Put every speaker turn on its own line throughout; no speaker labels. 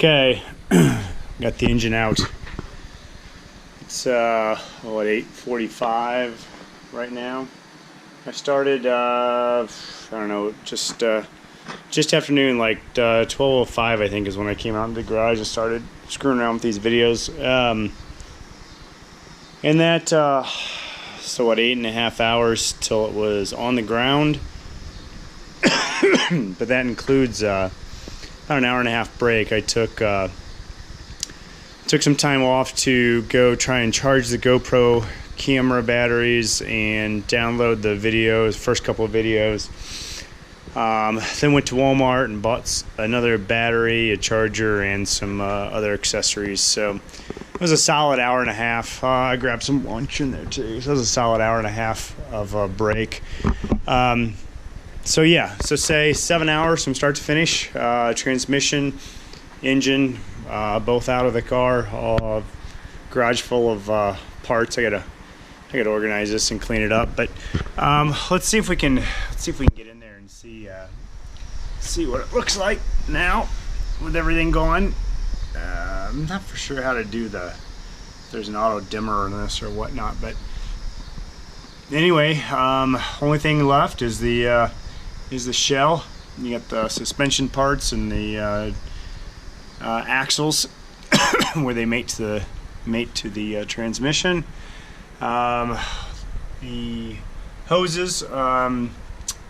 Okay, got the engine out. It's what, 8:45 right now. I started I don't know, just afternoon, like 12:05 I think is when I came out into the garage and started screwing around with these videos. And that so what, 8.5 hours till it was on the ground. But that includes about an hour and a half break. I took some time off to go try and charge the GoPro camera batteries and download the videos, first couple of videos. Then went to Walmart and bought another battery, a charger, and some other accessories. So it was a solid hour and a half. I grabbed some lunch in there too. So it was a solid hour and a half of a break. So yeah, so say 7 hours from start to finish. Transmission, engine, both out of the car. Garage full of parts. I gotta organize this and clean it up. But let's see if we can get in there and see what it looks like now with everything going. I'm not for sure how to do if there's an auto dimmer in this or whatnot, but anyway, only thing left is the shell. You got the suspension parts and the axles where they mate to the transmission. The hoses,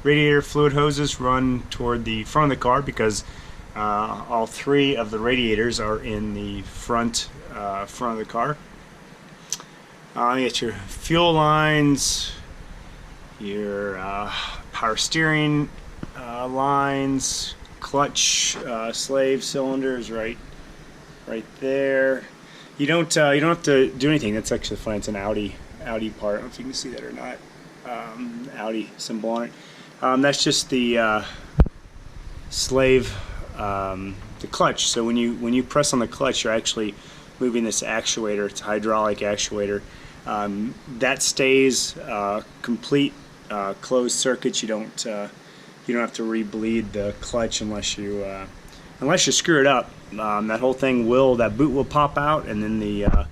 radiator fluid hoses, run toward the front of the car because all three of the radiators are in the front of the car. You get your fuel lines, your power steering lines, clutch, slave cylinders right there. You don't have to do anything. That's actually funny. It's an Audi part. I don't know if you can see that or not. Audi symbol on it. That's just the slave, the clutch. So when you press on the clutch, you're actually moving this actuator. It's a hydraulic actuator. That stays complete closed circuit. You don't have to re-bleed the clutch unless you screw it up. That whole thing that boot will pop out, and then the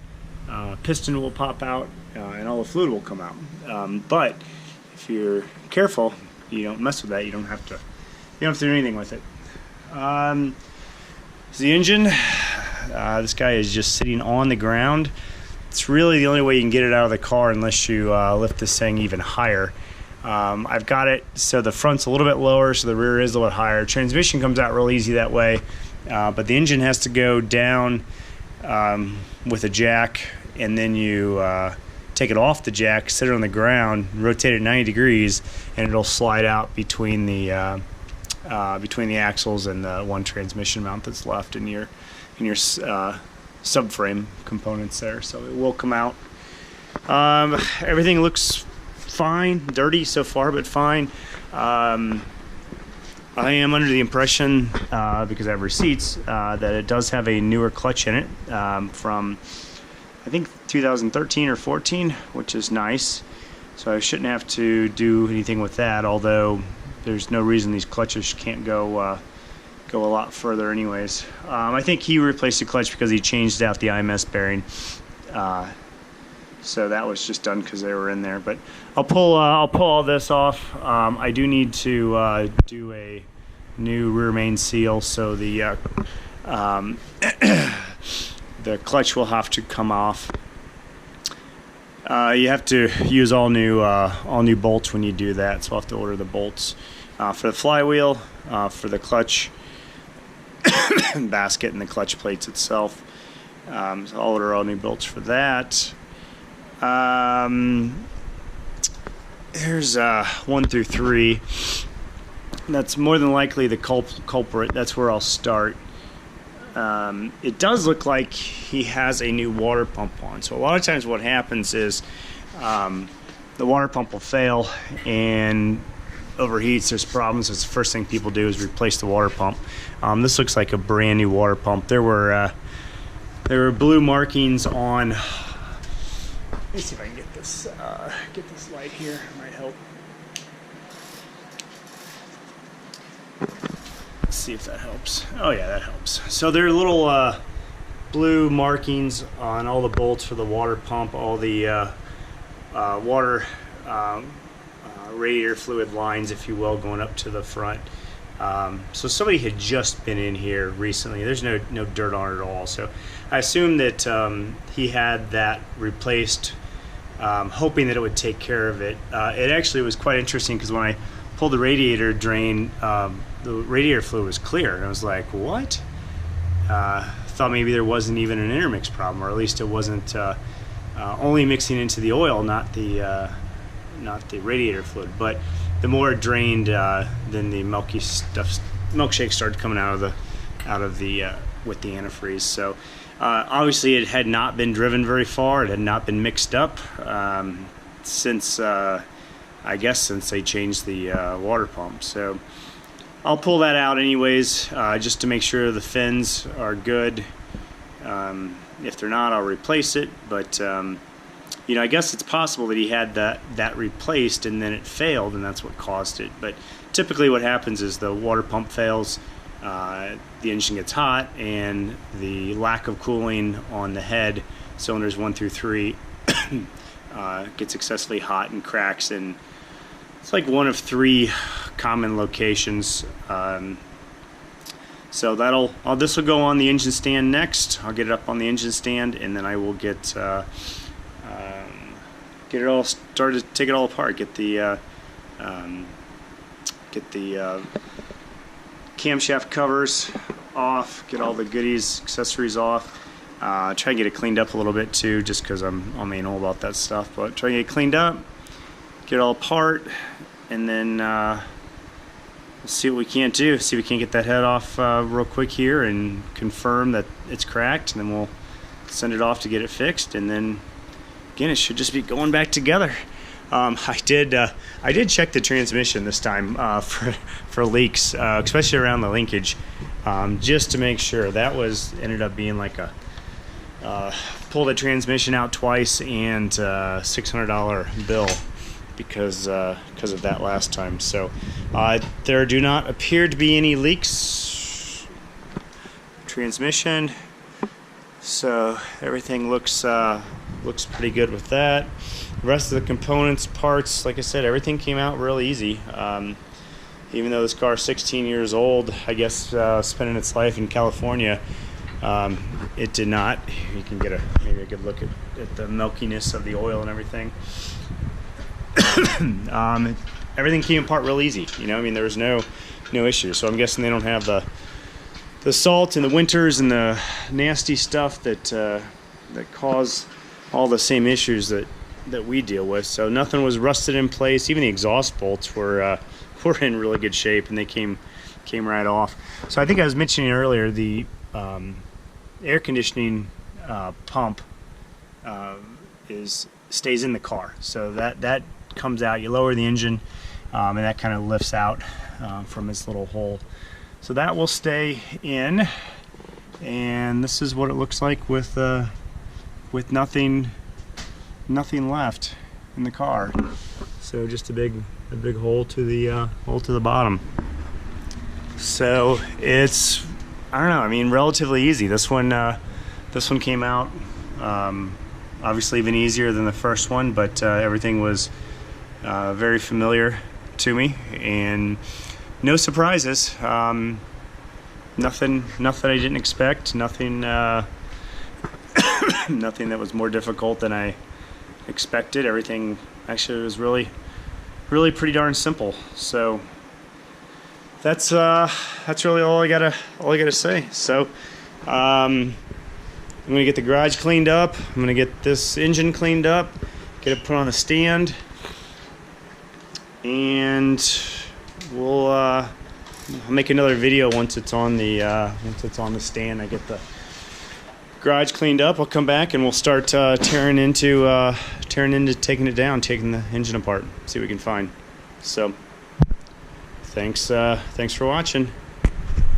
piston will pop out, and all the fluid will come out. But if you're careful, you don't mess with that. You don't have to do anything with it. So the engine, this guy is just sitting on the ground. It's really the only way you can get it out of the car unless you lift this thing even higher. I've got it so the front's a little bit lower, so the rear is a little bit higher. Transmission comes out real easy that way, but the engine has to go down with a jack, and then you take it off the jack, sit it on the ground, rotate it 90 degrees, and it'll slide out between the axles and the one transmission mount that's left in your subframe components there. So it will come out. Everything looks fine, dirty so far, but fine. I am under the impression, because I have receipts, that it does have a newer clutch in it from, I think, 2013 or 14, which is nice. So I shouldn't have to do anything with that, although there's no reason these clutches can't go a lot further anyways. I think he replaced the clutch because he changed out the IMS bearing. So that was just done because they were in there. But I'll pull all this off. I do need to do a new rear main seal, so the the clutch will have to come off. You have to use all new bolts when you do that, so I'll have to order the bolts for the flywheel, for the clutch basket, and the clutch plates itself. So I'll order all new bolts for that. Here's 1 through 3. That's more than likely the culprit. That's where I'll start. It does look like he has a new water pump on. So a lot of times what happens is the water pump will fail and overheats. There's problems. It's the first thing people do is replace the water pump. This looks like a brand new water pump. There were blue markings on. Let me see if I can get this light here. It might help. Let's see if that helps. Oh yeah, that helps. So there are little blue markings on all the bolts for the water pump, all the water radiator fluid lines, if you will, going up to the front. So somebody had just been in here recently. There's no dirt on it at all. So I assume that he had that replaced, hoping that it would take care of it. It actually was quite interesting because when I pulled the radiator drain, the radiator fluid was clear, and I was like, what? Thought maybe there wasn't even an intermix problem, or at least it wasn't only mixing into the oil, not the radiator fluid. But the more it drained, then the milky stuff, milkshake started coming out of the with the antifreeze. So obviously it had not been driven very far. It had not been mixed up since I guess since they changed the water pump. So I'll pull that out anyways, just to make sure the fins are good. If they're not, I'll replace it. But you know, I guess it's possible that he had that replaced and then it failed, and that's what caused it. But typically what happens is the water pump fails, the engine gets hot, and the lack of cooling on the head, cylinders 1 through 3, gets excessively hot and cracks, and it's like one of 3 common locations. So this will go on the engine stand next. I'll get it up on the engine stand, and then I will get it all started, take it all apart, get the camshaft covers off, get all the goodies, accessories off. Try to get it cleaned up a little bit too, just because I'm anal about that stuff. But try to get it cleaned up, get it all apart, and then we'll see what we can't do. See if we can't get that head off real quick here and confirm that it's cracked, and then we'll send it off to get it fixed. And then again, it should just be going back together. I did check the transmission this time for leaks, especially around the linkage, just to make sure. That ended up being like a pull the transmission out twice and $600 bill because of that last time. So there do not appear to be any leaks. Transmission. So everything looks pretty good with that. The rest of the components, parts, like I said, everything came out real easy. Even though this car is 16 years old, I guess spending its life in California, it did not. You can get maybe a good look at the milkiness of the oil and everything. Everything came apart real easy. You know, I mean, there was no issue. So I'm guessing they don't have the salt in the winters and the nasty stuff that cause all the same issues that we deal with. So nothing was rusted in place. Even the exhaust bolts were in really good shape, and they came right off. So I think I was mentioning earlier, the air conditioning pump stays in the car. So that comes out. You lower the engine, and that kind of lifts out from its little hole. So that will stay in, and this is what it looks like with nothing left in the car. So just a big hole to the bottom. So it's, I don't know, I mean, relatively easy. This one came out obviously even easier than the first one, but everything was very familiar to me, and no surprises. Nothing I didn't expect. Nothing nothing that was more difficult than I expected. Everything actually was really pretty darn simple. So that's really all I gotta say. So I'm gonna get the garage cleaned up. I'm gonna get this engine cleaned up, get it put on the stand, and I'll make another video once it's on the stand. I get the garage cleaned up. I'll come back and we'll start tearing into taking it down, taking the engine apart, see what we can find. So thanks for watching.